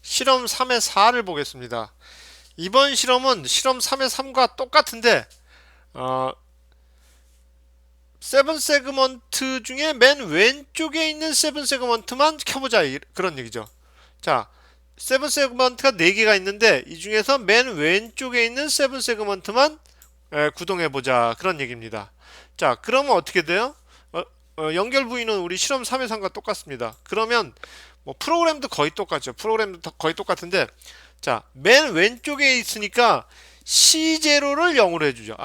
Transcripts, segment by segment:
실험 3의 4를 보겠습니다. 이번 실험은 실험 3의 3과 똑같은데 어, 세븐 세그먼트 중에 맨 왼쪽에 있는 세븐 세그먼트만 켜보자 그런 얘기죠. 자, 세븐 세그먼트가 4개가 있는데 이 중에서 맨 왼쪽에 있는 세븐 세그먼트만 구동해보자 그런 얘기입니다. 자, 그러면 어떻게 돼요? 연결 부위는 우리 실험 3의 3과 똑같습니다. 그러면 뭐 프로그램도 거의 똑같죠. 프로그램도 거의 똑같은데 자, 맨 왼쪽에 있으니까 C0를 0으로 해주죠.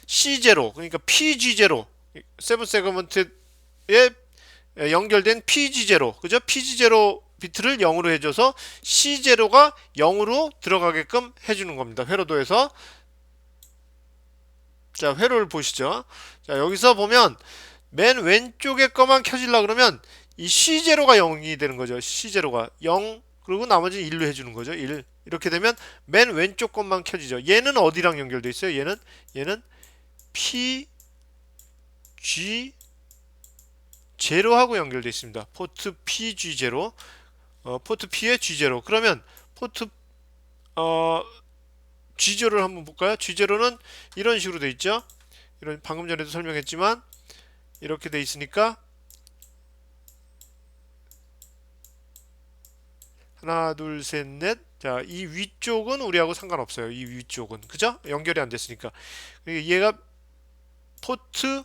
C0 그러니까 PG0 세븐 세그먼트에 연결된 PG0 그죠? PG0 비트를 0으로 해줘서 C0가 0으로 들어가게끔 해주는 겁니다. 회로도에서 자, 회로를 보시죠. 자, 여기서 보면 맨 왼쪽에 거만 켜질라 그러면 이 C0가 0이 되는 거죠. C0가 0 그리고 나머지는 1로 해주는 거죠. 1 이렇게 되면 맨 왼쪽 것만 켜지죠. 얘는 어디랑 연결돼 있어요? 얘는 PG 제로하고 연결돼 있습니다. 포트 PG 제로 포트 P의 G 제로 그러면 포트 어, G 제로를 한번 볼까요? G 제로는 이런 식으로 돼 있죠. 이런 방금 전에도 설명했지만 이렇게 돼 있으니까 하나 둘 셋 넷 자, 이 위쪽은 우리하고 상관없어요. 이 위쪽은 그죠? 연결이 안 됐으니까 얘가 포트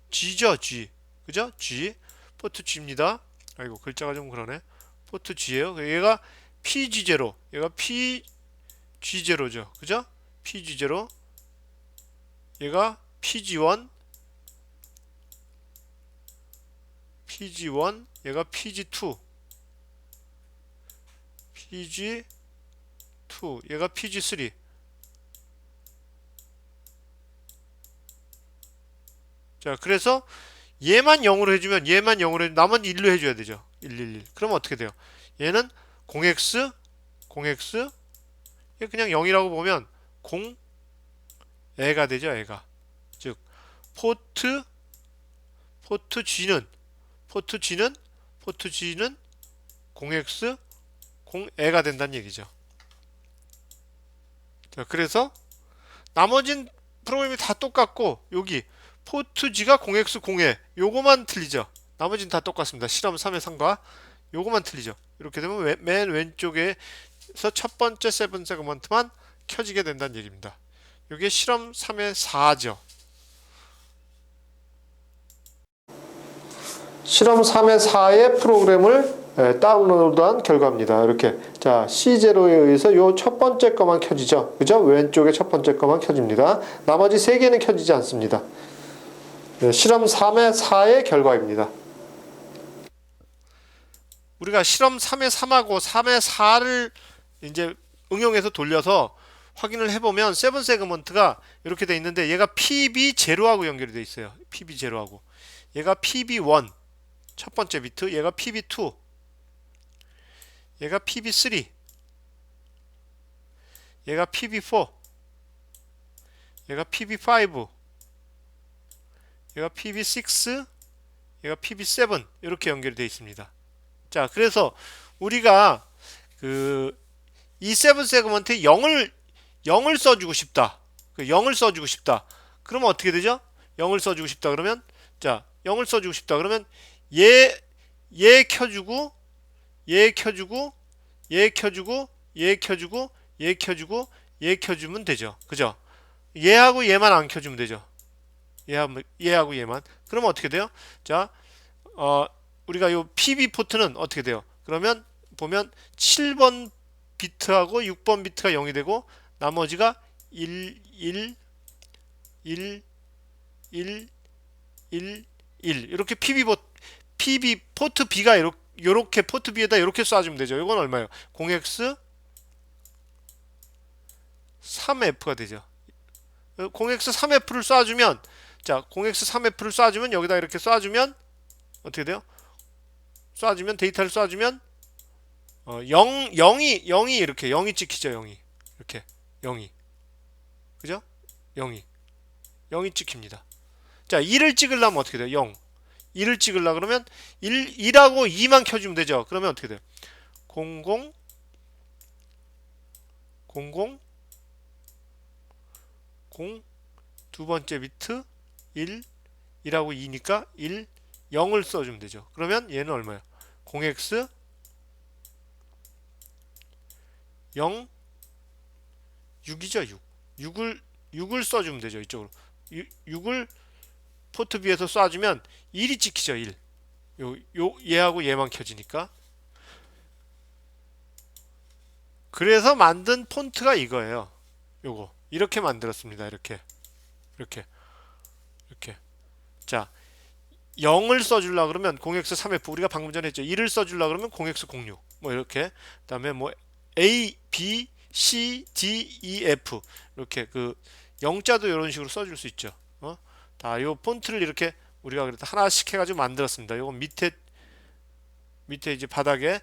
G죠. G 그죠? G 포트 G입니다. 아이고 글자가 좀 그러네. 포트 G예요. 얘가 PG0 얘가 PG0죠. 그죠? PG0 얘가 PG1 얘가 PG2 얘가 PG3 자 그래서 얘만 0으로 해주면 얘만 0으로 해주면 나머지 1로 해줘야 되죠. 111 그러면 어떻게 돼요? 얘는 0x 얘 그냥 0이라고 보면 0 애가 되죠. 애가 즉 포트 포트 G는 포트 G는 포트 G는 0x 0애가 된다는 얘기죠. 자, 그래서 나머진 프로그램이 다 똑같고 여기 포트 G가 0x 0애 요거만 틀리죠. 나머진 다 똑같습니다. 실험 3의 3과 요거만 틀리죠. 이렇게 되면 맨 왼쪽에서 첫 번째 세븐 세그먼트만 켜지게 된다는 얘기입니다. 이게 실험 3의 4죠. 실험 3의 4의 프로그램을 다운로드한 결과입니다. 이렇게 자 C0에 의해서 요 첫 번째 거만 켜지죠. 그죠? 왼쪽에 첫 번째 거만 켜집니다. 나머지 세 개는 켜지지 않습니다. 실험 3의 4의 결과입니다. 우리가 실험 3의 3하고 3의 4를 이제 응용해서 돌려서 확인을 해보면 세븐 세그먼트가 이렇게 돼 있는데 얘가 PB0하고 연결이 돼 있어요. PB0하고 얘가 PB1 첫 번째 비트 얘가 PB2 얘가 PB3 얘가 PB4 얘가 PB5 얘가 PB6 얘가 PB7 이렇게 연결이 되어 있습니다. 자 그래서 우리가 이 세븐 세그먼트에 0을 써주고 싶다. 0을 써주고 싶다. 그러면 어떻게 되죠? 0을 써주고 싶다 그러면 자 0을 써주고 싶다 그러면 얘 켜주고 얘 켜주고 얘 켜주고 얘 켜주고 얘 켜주고 얘 켜주면 되죠. 그죠? 얘하고 얘만 안 켜주면 되죠. 얘하고 얘만. 그러면 어떻게 돼요? 자, 우리가 요 PB 포트는 어떻게 돼요? 그러면 보면 7번 비트하고 6번 비트가 0이 되고 나머지가 1, 1, 1, 1, 1, 1 이렇게 PB 포트 B가 요렇게 포트 B에다 이렇게 쏴주면 되죠. 이건 얼마예요? 0x 3F가 되죠. 0x 3F를 쏴주면 자 0x 3F를 쏴주면 여기다 이렇게 쏴주면 어떻게 돼요? 쏴주면 데이터를 쏴주면 0이 이렇게 0이 찍히죠. 0이 이렇게 0이 그죠? 0이 찍힙니다. 자 1을 찍으려면 어떻게 돼요? 0 1을 찍으려 그러면 1하고 2만 켜주면 되죠. 그러면 어떻게 돼요? 00 00 0 두 번째 비트 1 1하고 2니까 1 0을 써주면 되죠. 그러면 얘는 얼마야? 0x 0 6이죠. 6을 써주면 되죠. 이쪽으로 6을 포트 B에서 쏴주면 1이 찍히죠. 1 얘하고 얘만 켜지니까. 그래서 만든 폰트가 이거예요. 요거 이렇게 만들었습니다. 이렇게 자 0을 써주려 그러면 0x3f 우리가 방금 전에 했죠. 1을 써주려 그러면 0x06 뭐 이렇게. 그 다음에 뭐 A, B, C, D, E, F 이렇게 그 영자도 이런 식으로 써줄 수 있죠. 다 요 폰트를 이렇게 우리가 그래도 하나씩 해가지고 만들었습니다. 요건 밑에 이제 바닥에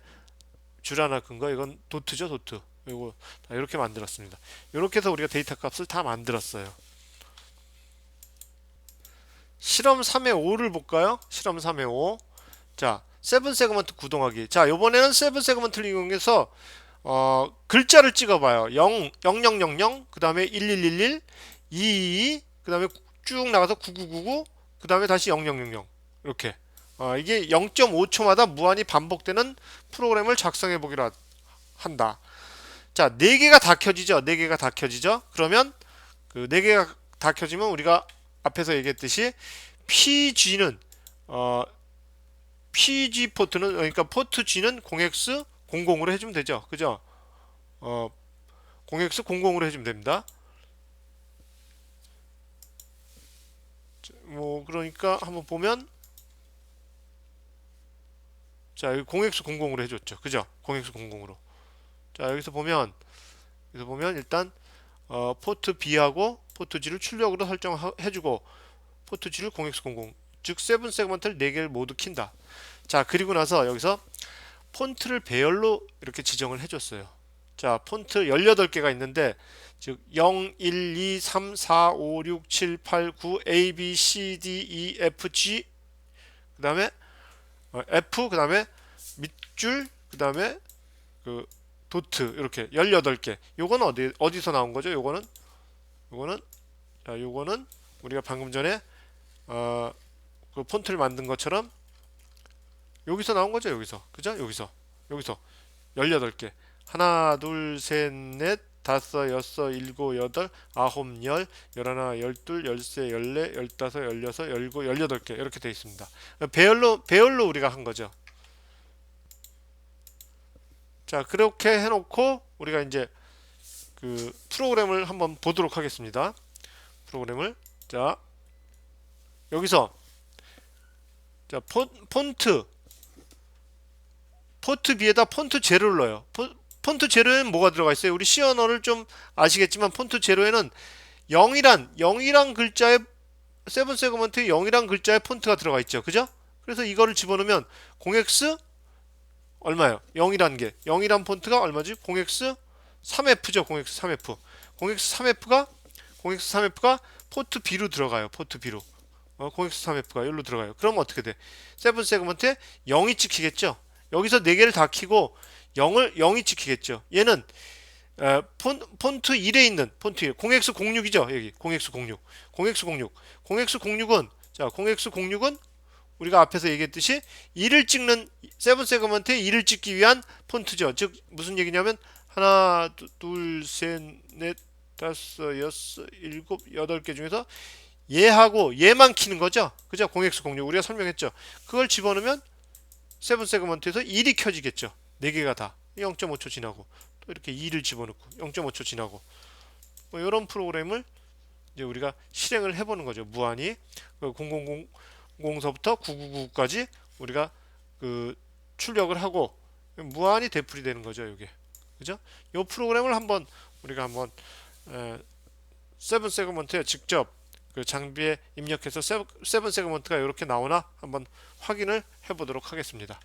줄 하나 끈 거 이건 도트죠. 도트. 요거 다 이렇게 만들었습니다. 이렇게 해서 우리가 데이터 값을 다 만들었어요. 실험 3의 5를 볼까요? 실험 3의 5. 자, 세븐 세그먼트 구동하기. 자, 요번에는 세븐 세그먼트를 이용해서 글자를 찍어봐요. 0, 0000, 그 다음에 1111, 222, 그 다음에 쭉 나가서 9999, 그 다음에 다시 0000. 이렇게. 이게 0.5초마다 무한히 반복되는 프로그램을 작성해 보기로 한다. 자, 4개가 다 켜지죠? 4개가 다 켜지죠? 그러면 그 4개가 다 켜지면 우리가 앞에서 얘기했듯이 PG는 PG 포트는 그러니까 포트 G는 0x00으로 해주면 되죠. 그죠? 0x00으로 해주면 됩니다. 뭐 그러니까 한번 보면 자 여기 0x00으로 해줬죠. 그죠? 0x00으로. 자 여기서 보면 일단 포트 B하고 포트 G를 출력으로 설정해주고 포트 G를 0x00 즉 세븐 세그먼트를 4개를 모두 킨다. 자 그리고 나서 여기서 폰트를 배열로 이렇게 지정을 해줬어요. 자 폰트 18개가 있는데 즉 0, 1, 2, 3, 4, 5, 6, 7, 8, 9 A, B, C, D, E, F, G 그 다음에 F 그 다음에 밑줄 그 다음에 그 도트 이렇게 18개. 요거는 어디서 나온 거죠? 요거는 우리가 방금 전에 그 폰트를 만든 것처럼 여기서 나온 거죠. 여기서. 그죠? 여기서 18개. 하나, 둘, 셋, 넷, 다섯, 여섯, 일곱, 여덟, 아홉, 열, 열하나, 열둘, 열세, 열네, 열다섯, 열여섯, 열일곱, 18개 이렇게 되어 있습니다. 배열로 우리가 한 거죠. 자, 그렇게 해놓고 우리가 이제 그 프로그램을 한번 보도록 하겠습니다. 프로그램을 자 여기서 자 폰트 B에다 폰트 제로를 넣어요. 폰트 제로에는 뭐가 들어가 있어요? 우리 C 언어를 좀 아시겠지만 폰트 제로에는 0이란 글자에 세븐 세그먼트에 0이란 글자에 폰트가 들어가 있죠. 그죠? 그래서 이거를 집어넣으면 0x 얼마예요? 0이란 폰트가 얼마지? 0x 3f죠. 0x 3f. 0x 3f가 포트 B로 들어가요. 포트 B로. 0x 3f가 여기로 들어가요. 그럼 어떻게 돼? 세븐 세그먼트에 0이 찍히겠죠. 여기서 4개를 다 키고 0이 찍히겠죠. 얘는 폰트 1에 있는 폰트 1 0x06이죠. 여기 0x06. 0x06은 우리가 앞에서 얘기했듯이 2를 찍는 세븐 세그먼트에 2를 찍기 위한 폰트죠. 즉 무슨 얘기냐면 하나, 둘, 셋, 넷, 다섯, 여섯, 일곱, 8개 중에서 얘하고 얘만 키는 거죠. 그죠? 0x06 우리가 설명했죠. 그걸 집어넣으면 세븐 세그먼트에서 1이 켜지겠죠. 4개가 다 0.5초 지나고 또 이렇게 2를 집어넣고 0.5초 지나고 뭐 이런 프로그램을 이제 우리가 실행을 해보는 거죠. 무한히 0000서부터 999까지 우리가 그 출력을 하고 무한히 되풀이 되는 거죠. 이게 그죠? 이 프로그램을 우리가 한번 세븐 세그먼트에 직접 그 장비에 입력해서 세븐 세그먼트가 이렇게 나오나 한번 확인을 해보도록 하겠습니다.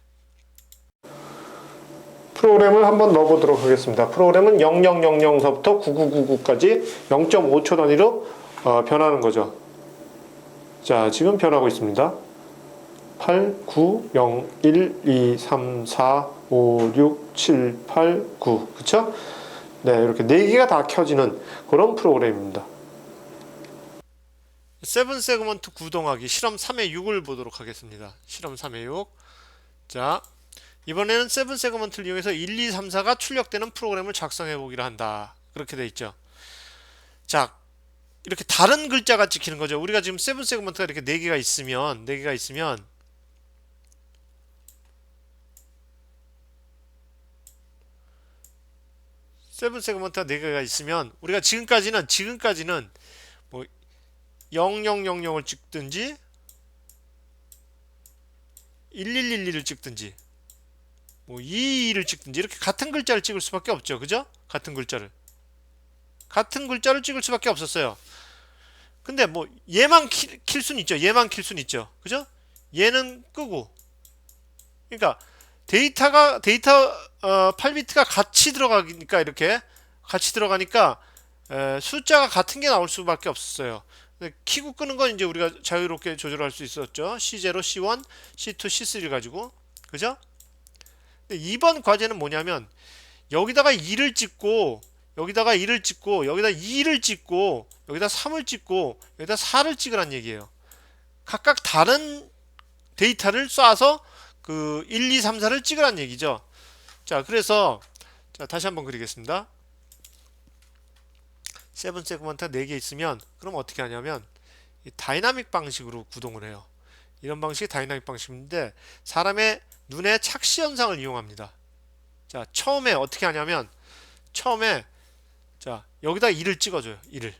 프로그램을 한번 넣어보도록 하겠습니다. 프로그램은 0000서부터 9999까지 0.5초 단위로 변하는 거죠. 자, 지금 변하고 있습니다. 8, 9, 0, 1, 2, 3, 4, 5, 6, 7, 8, 9 그쵸? 네, 이렇게 4개가 다 켜지는 그런 프로그램입니다. 7 세그먼트 구동하기 실험 3의 6을 보도록 하겠습니다. 실험 3의 6. 자, 이번에는 7 세그먼트를 이용해서 1, 2, 3, 4가 출력되는 프로그램을 작성해 보기를 한다. 그렇게 돼 있죠. 자, 이렇게 다른 글자가 찍히는 거죠. 우리가 지금 7 세그먼트가 이렇게 4개가 있으면 7 세그먼트가 4개가 있으면 우리가 지금까지는 뭐 0000을 찍든지 1111을 찍든지 뭐 222를 찍든지 이렇게 같은 글자를 찍을 수밖에 없죠. 그죠? 같은 글자를 찍을 수밖에 없었어요. 근데 뭐 얘만 킬 수는 있죠. 얘만 킬 수는 있죠. 그죠? 얘는 끄고. 그러니까 데이터 8비트가 같이 들어가니까 이렇게 같이 들어가니까 숫자가 같은 게 나올 수밖에 없었어요. 키고 끄는 건 이제 우리가 자유롭게 조절할 수 있었죠. C0, C1, C2, C3를 가지고. 그죠? 근데 이번 과제는 뭐냐면 여기다가 2를 찍고 여기다가 1을 찍고 여기다 2를 찍고 여기다 3을 찍고 여기다 4를 찍으란 얘기예요. 각각 다른 데이터를 쏴서 그 1, 2, 3, 4를 찍으란 얘기죠. 자, 그래서 자, 다시 한번 그리겠습니다. 7 세그먼트가 4개 있으면 그럼 어떻게 하냐면 이 다이나믹 방식으로 구동을 해요. 이런 방식이 다이나믹 방식인데 사람의 눈의 착시 현상을 이용합니다. 자, 처음에 어떻게 하냐면 처음에 자, 여기다 2를 찍어줘요. 2를.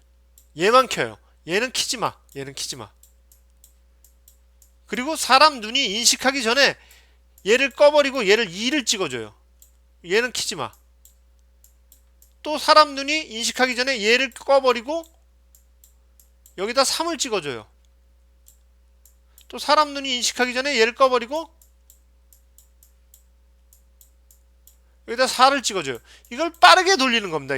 얘만 켜요. 얘는 키지 마. 얘는 키지 마. 그리고 사람 눈이 인식하기 전에 얘를 꺼버리고 얘를 2를 찍어줘요. 얘는 키지 마. 또 사람 눈이 인식하기 전에 얘를 꺼버리고 여기다 3을 찍어줘요. 또 사람 눈이 인식하기 전에 얘를 꺼버리고 여기다 4를 찍어줘요. 이걸 빠르게 돌리는 겁니다.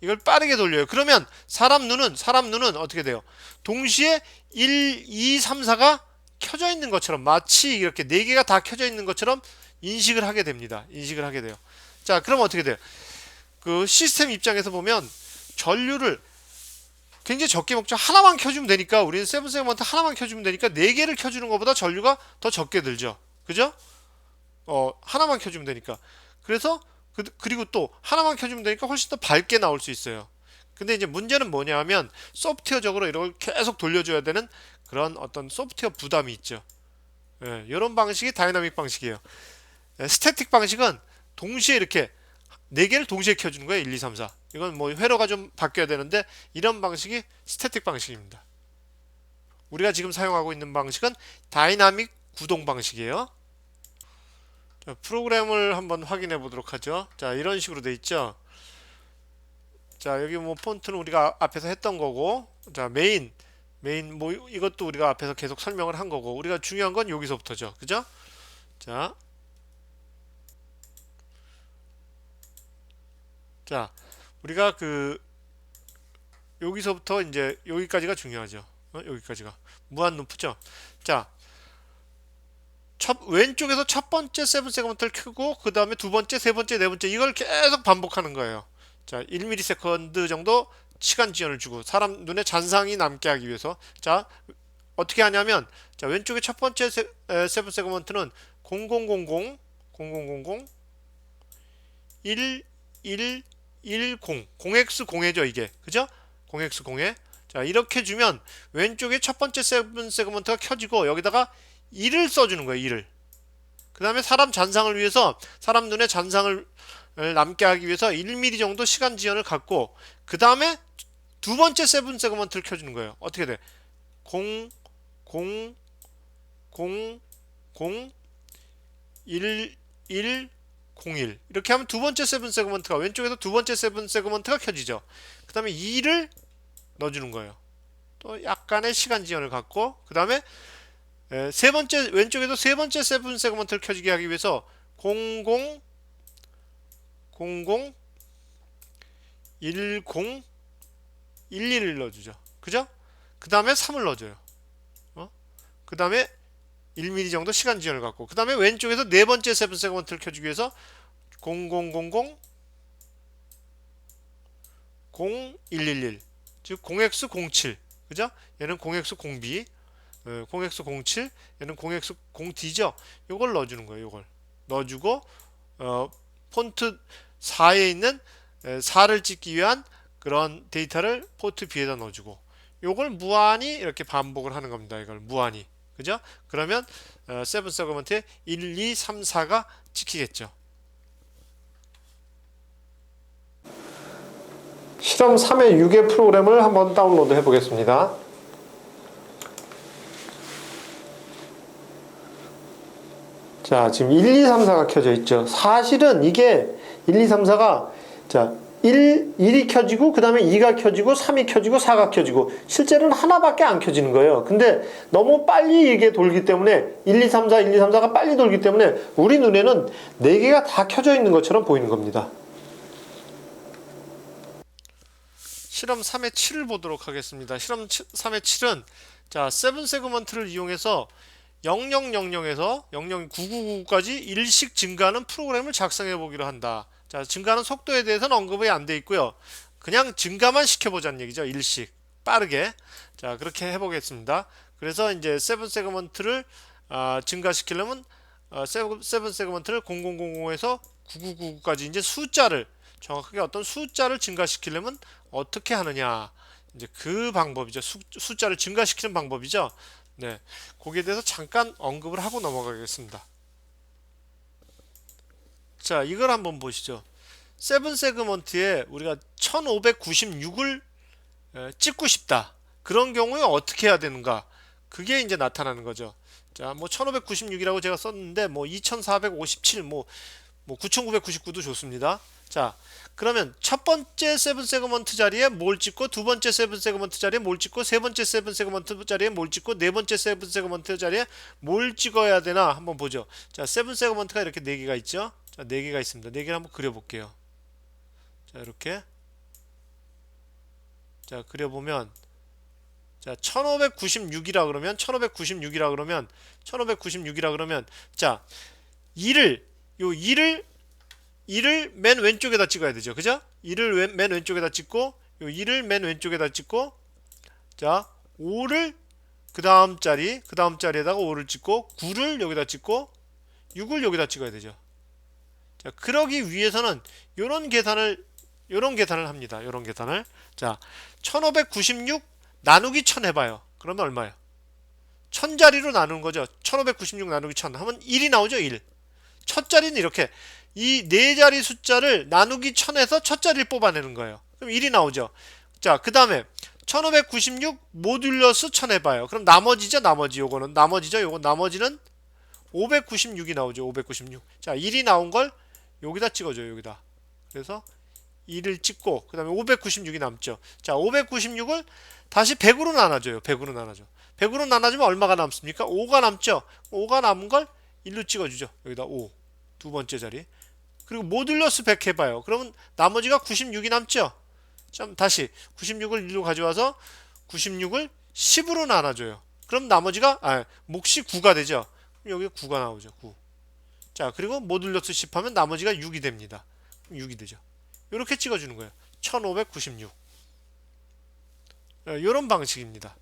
이걸 빠르게 돌려요. 그러면 사람 눈은 어떻게 돼요? 동시에 1, 2, 3, 4가 켜져 있는 것처럼 마치 이렇게 4개가 다 켜져 있는 것처럼 인식을 하게 됩니다. 인식을 하게 돼요. 자, 그럼 어떻게 돼요? 그 시스템 입장에서 보면 전류를 굉장히 적게 먹죠. 하나만 켜주면 되니까 우리는 7 세그먼트 하나만 켜주면 되니까 4개를 켜주는 것보다 전류가 더 적게 들죠. 그죠? 하나만 켜주면 되니까. 그래서 그리고 또 하나만 켜주면 되니까 훨씬 더 밝게 나올 수 있어요. 근데 이제 문제는 뭐냐 하면 소프트웨어적으로 이걸 계속 돌려줘야 되는 그런 어떤 소프트웨어 부담이 있죠. 이런 방식이 다이나믹 방식이에요. 스태틱 방식은 동시에 이렇게 4개를 동시에 켜주는 거예요. 1, 2, 3, 4. 이건 뭐 회로가 좀 바뀌어야 되는데 이런 방식이 스태틱 방식입니다. 우리가 지금 사용하고 있는 방식은 다이나믹 구동 방식이에요. 자, 프로그램을 한번 확인해 보도록 하죠. 자, 이런 식으로 돼 있죠. 자, 여기 뭐 폰트는 우리가 앞에서 했던 거고, 자, 메인 뭐 이것도 우리가 앞에서 계속 설명을 한 거고, 우리가 중요한 건 여기서부터죠. 그죠? 자, 우리가 여기서부터 이제 여기까지가 중요하죠. 여기까지가 무한 루프죠. 자, 왼쪽에서 첫 번째 7 세그먼트를 켜고 그 다음에 두 번째, 세 번째, 네 번째 이걸 계속 반복하는 거예요. 자, 1ms 정도 시간 지연을 주고 사람 눈에 잔상이 남게 하기 위해서 자, 어떻게 하냐면 자, 왼쪽에 첫 번째 7 세그먼트는 0000 1 1 10 0x0죠 이게. 그죠? 0x0에 자, 이렇게 주면 왼쪽에 첫 번째 7 세그먼트가 켜지고 여기다가 1을 써주는 거예요. 1을. 그 다음에 사람 잔상을 위해서 사람 눈에 잔상을 남게 하기 위해서 1mm 정도 시간 지연을 갖고 그 다음에 두 번째 7 세그먼트를 켜주는 거예요. 어떻게 돼? 0 0 0 0 1 1 01 이렇게 하면 두 번째 7 세그먼트가 왼쪽에서 두 번째 7 세그먼트가 켜지죠. 그 다음에 2를 넣어주는 거예요. 또 약간의 시간 지연을 갖고 그 다음에 세 번째 왼쪽에도 세 번째 7 세그먼트를 켜지게 하기 위해서 00 00 10 11을 넣어주죠. 그죠? 그 다음에 3을 넣어줘요. 그 다음에 1mm 정도 시간 지연을 갖고 그 다음에 왼쪽에서 네 번째 7 세그먼트를 켜주기 위해서 0000 0111, 즉 0x07, 그죠? 얘는 0x0b, 0x07, 얘는 0x0d죠. 요걸 넣어주는 거예요. 요걸 넣어주고 폰트 4에 있는 4를 찍기 위한 그런 데이터를 포트 B에다 넣어주고, 요걸 무한히 이렇게 반복을 하는 겁니다. 이걸 무한히, 그죠? 그러면 7 세그먼트에 1, 2, 3, 4가 찍히겠죠. 실험 3의 6의 프로그램을 한번 다운로드 해 보겠습니다. 자, 지금 1, 2, 3, 4가 켜져 있죠. 사실은 이게 1, 2, 3, 4가 자 1이 켜지고 그 다음에 2가 켜지고 3이 켜지고 4가 켜지고 실제로는 하나밖에 안 켜지는 거예요. 근데 너무 빨리 이게 돌기 때문에 1, 2, 3, 4, 1, 2, 3, 4가 빨리 돌기 때문에 우리 눈에는 4개가 다 켜져 있는 것처럼 보이는 겁니다. 실험 3의 7을 보도록 하겠습니다. 실험 3의 7은 자, 7 세그먼트를 이용해서 0000에서 00999까지 일씩 증가하는 프로그램을 작성해 보기로 한다. 자, 증가하는 속도에 대해서는 언급이 안 돼 있고요. 그냥 증가만 시켜보자는 얘기죠. 일씩 빠르게. 자, 그렇게 해보겠습니다. 그래서 이제 7 세그먼트를 증가시키려면 7 세그먼트를 0000에서 9999까지 이제 숫자를 정확하게 어떤 숫자를 증가시키려면 어떻게 하느냐, 이제 그 방법이죠. 숫자를 증가시키는 방법이죠. 네, 거기에 대해서 잠깐 언급을 하고 넘어가겠습니다. 자, 이걸 한번 보시죠. 7 세그먼트에 우리가 1596을 찍고 싶다. 그런 경우에 어떻게 해야 되는가? 그게 이제 나타나는 거죠. 자, 뭐 1596이라고 제가 썼는데 뭐 2457, 뭐 9999도 좋습니다. 자, 그러면 첫 번째 7 세그먼트 자리에 뭘 찍고, 두 번째 7 세그먼트 자리에 뭘 찍고, 세 번째 7 세그먼트 자리에 뭘 찍고, 네 번째 7 세그먼트 자리에 뭘 찍어야 되나 한번 보죠. 자, 7 세그먼트가 이렇게 4개가 있죠. 자, 4개가 있습니다. 4개를 한번 그려볼게요. 자, 이렇게. 자, 그려보면 자, 1596이라 그러면 1596이라 그러면 1596이라 그러면 자, 2를 맨 왼쪽에다 찍어야 되죠. 그죠? 2를 맨 왼쪽에다 찍고, 요 2를 맨 왼쪽에다 찍고, 자, 5를 그 다음 자리에다가 5를 찍고, 9를 여기다 찍고, 6을 여기다 찍어야 되죠. 자, 그러기 위해서는 요런 계산을 합니다. 요런 계산을. 자, 1596 나누기 1000 해봐요. 그러면 얼마예요? 1000자리로 나누는 거죠. 1596 나누기 1000 하면 1이 나오죠. 1. 첫 자리는 이렇게 이 4자리 숫자를 나누기 1000에서 첫 자리를 뽑아내는 거예요. 그럼 1이 나오죠. 자, 그 다음에 1596 모듈러스 1000 해봐요. 그럼 나머지죠. 요거는 나머지는 596이 나오죠. 596. 자, 1이 나온 걸 여기다 찍어줘요. 여기다. 그래서 1을 찍고 그 다음에 596이 남죠. 자, 596을 다시 100으로 나눠줘요. 100으로 나눠주면 얼마가 남습니까? 5가 남죠. 5가 남은 걸 1로 찍어주죠. 여기다 5. 두 번째 자리. 그리고 모듈러스 100 해봐요. 그러면 나머지가 96이 남죠. 좀 다시 96을 1로 가져와서 96을 10으로 나눠줘요. 그럼 나머지가 몫이 9가 되죠. 그럼 여기 9가 나오죠. 9. 자, 그리고 모듈러스 10 하면 나머지가 6이 됩니다. 6이 되죠. 이렇게 찍어주는 거예요. 1596. 이런 방식입니다.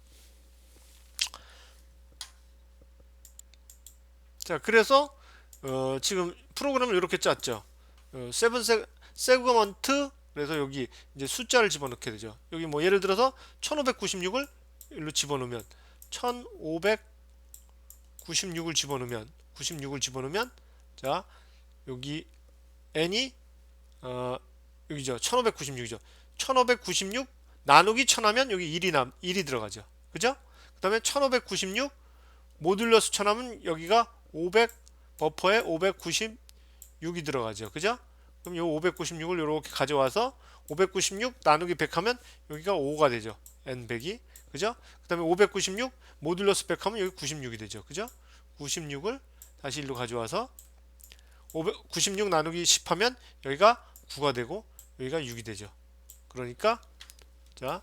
자, 그래서 지금 프로그램을 이렇게 짰죠. 7 세그먼트, 그래서 여기 이제 숫자를 집어넣게 되죠. 여기 뭐 예를 들어서 1596을 일로 집어넣으면 1596을 집어넣으면 자, 여기 n이 여기죠. 1596이죠. 1596 나누기 1000 하면 여기 1이 들어가죠. 그죠? 그 다음에 1596 모듈러스 1000 하면 여기가 500 버퍼에 596이 들어가죠. 그죠? 그럼 요 596을 이렇게 가져와서 596 나누기 100 하면 여기가 5가 되죠. n100이. 그죠? 그 다음에 596 모듈러스 100 하면 여기 96이 되죠. 그죠? 96을 다시 일로 가져와서 96 나누기 10 하면 여기가 9가 되고 여기가 6이 되죠. 그러니까 자,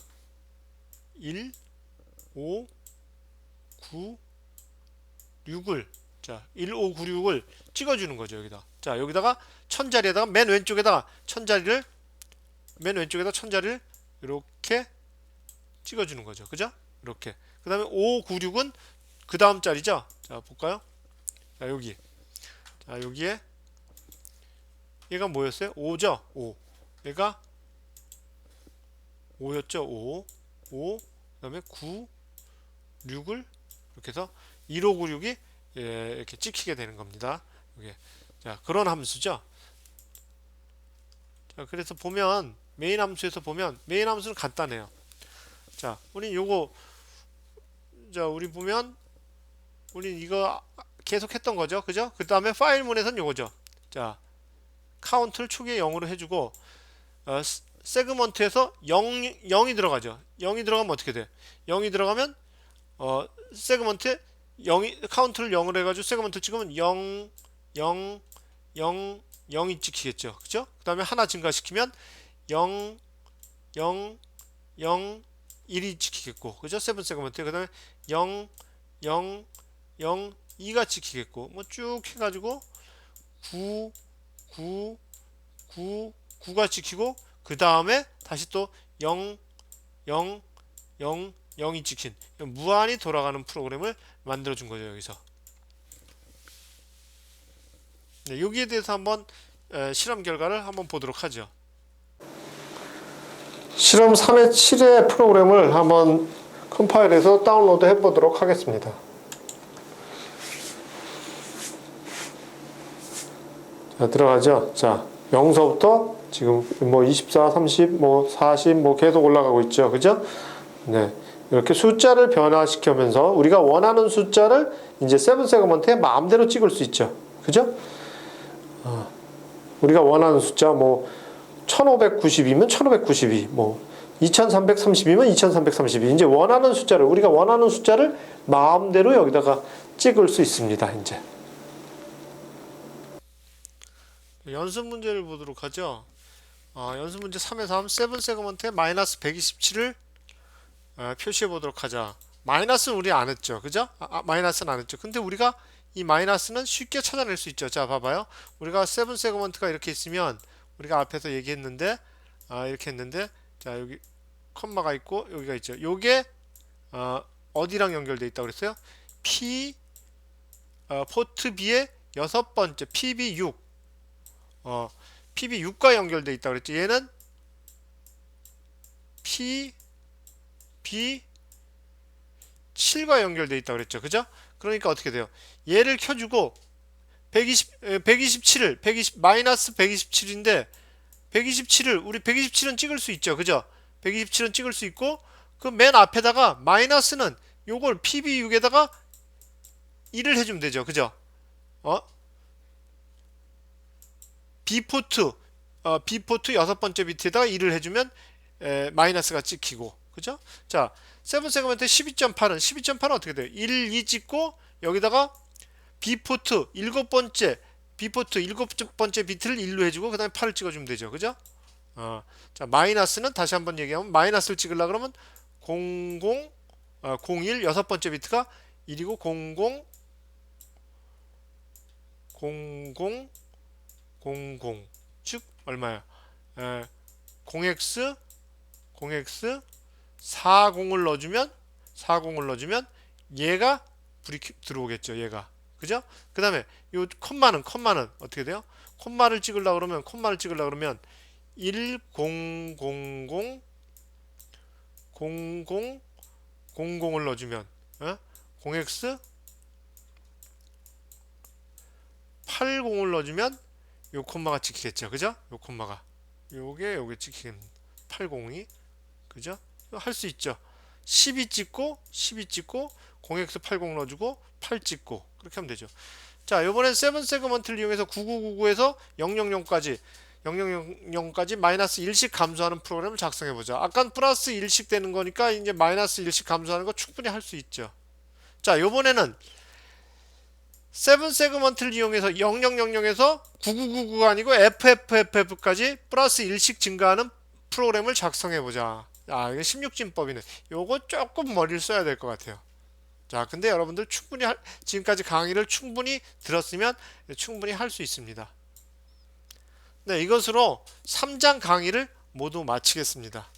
1, 5, 9, 6을 자, 1, 5, 9, 6을 찍어주는 거죠. 여기다. 자, 여기다가 1000자리에다가 맨 왼쪽에다 1000자리를 이렇게 찍어주는 거죠. 그죠? 이렇게. 그 다음에 596은 그 다음 자리죠. 자, 볼까요? 자, 여기. 자, 여기에 얘가 뭐였어요? 5죠? 5. 얘가 5였죠? 5. 그 다음에 9, 6을 이렇게 해서 1596이 이렇게 찍히게 되는 겁니다. 이게. 자, 그런 함수죠. 자, 그래서 보면 메인 함수에서 보면 메인 함수는 간단해요. 자, 우리 요거 우리 보면 우리 이거 계속 했던 거죠. 그죠? 그 다음에 파일문에서는 요거죠. 자, 카운트를 초기에 0으로 해주고 세그먼트에서 0이 들어가죠. 0이 들어가면 어떻게 돼? 0이 들어가면 세그먼트에 카운트를 0으로 해가지고 세그먼트 찍으면 0, 0, 0, 0이 찍히겠죠. 그죠? 그 다음에 하나 증가시키면 0, 0, 0, 1이 찍히겠고, 그죠? 세븐 세그먼트. 그 다음에 0, 0, 0, 2가 찍히겠고, 뭐 쭉 해가지고 9, 9, 9, 9가 찍히고, 그 다음에 다시 또 0, 0, 0, 0이 찍힌 무한히 돌아가는 프로그램을 만들어 준 거죠. 여기서. 네, 여기에 대해서 한번 실험 결과를 한번 보도록 하죠. 실험 3의 7의 프로그램을 한번 컴파일해서 다운로드 해보도록 하겠습니다. 자, 들어가죠. 자, 0서부터 지금 뭐 24, 30, 뭐 40, 뭐 계속 올라가고 있죠. 그죠? 네. 이렇게 숫자를 변화시키면서 우리가 원하는 숫자를 이제 세븐 세그먼트에 마음대로 찍을 수 있죠. 그죠? 우리가 원하는 숫자 뭐 1592면 1592, 뭐 2330이면 2332. 이제 원하는 숫자를 우리가 원하는 숫자를 마음대로 여기다가 찍을 수 있습니다. 이제 연습 문제를 보도록 하죠. 연습 문제 3에 3 세븐 세그먼트에 마이너스 127을 표시해 보도록 하자. 마이너스는 우리 안 했죠. 그죠? 마이너스는 안 했죠. 근데 우리가 이 마이너스는 쉽게 찾아낼 수 있죠. 자, 봐봐요. 우리가 세븐 세그먼트가 이렇게 있으면 우리가 앞에서 얘기했는데 이렇게 했는데 자, 여기 컴마가 있고 여기가 있죠. 요게 어디랑 연결되어 있다고 그랬어요? 포트 B의 여섯 번째 PB6 PB6과 연결되어 있다고 그랬죠. 얘는 PB7과 연결되어 있다고 그랬죠. 그죠? 그러니까 어떻게 돼요? 얘를 켜주고 127을 마이너스 127인데 127을 우리 127은 찍을 수 있죠. 그죠? 127은 찍을 수 있고 그 맨 앞에다가 마이너스는 요걸 PB6에다가 1을 해주면 되죠. 그죠? B포트 여섯 번째 비트에다가 1을 해주면 마이너스가 찍히고 그죠? 자, 세븐 세그먼트 12.8은 어떻게 돼요? 1, 2 찍고 여기다가 B포트 일곱 번째 비트를 1로 해주고 그 다음에 8을 찍어주면 되죠. 그죠? 자, 마이너스는 다시 한번 얘기하면 마이너스를 찍으려고 그러면 01 여섯 번째 비트가 1이고 00 즉 얼마야? 0x 40을 넣어주면 얘가 불이 들어오겠죠. 얘가. 그죠? 그 다음에 요 콤마는 어떻게 돼요? 콤마를 찍으려고 그러면 1000 00을 넣어주면 0x 80을 넣어주면 요 콤마가 찍히겠죠. 그죠? 요 콤마가 요게 찍히는 80이 그죠? 할 수 있죠. 12 찍고 0x80 넣어주고 8 찍고 그렇게 하면 되죠. 자, 요번엔 세븐 세그먼트를 이용해서 9999에서 000까지 마이너스 1씩 감소하는 프로그램을 작성해 보자. 아까는 플러스 1씩 되는 거니까 이제 마이너스 1씩 감소하는 거 충분히 할 수 있죠. 자, 요번에는 세븐 세그먼트를 이용해서 0000에서 9999가 아니고 FFFF까지 플러스 1씩 증가하는 프로그램을 작성해 보자. 이게 16진법이네. 요거 조금 머리를 써야 될 것 같아요. 자, 근데 여러분들 지금까지 강의를 충분히 들었으면 충분히 할 수 있습니다. 네, 이것으로 3장 강의를 모두 마치겠습니다.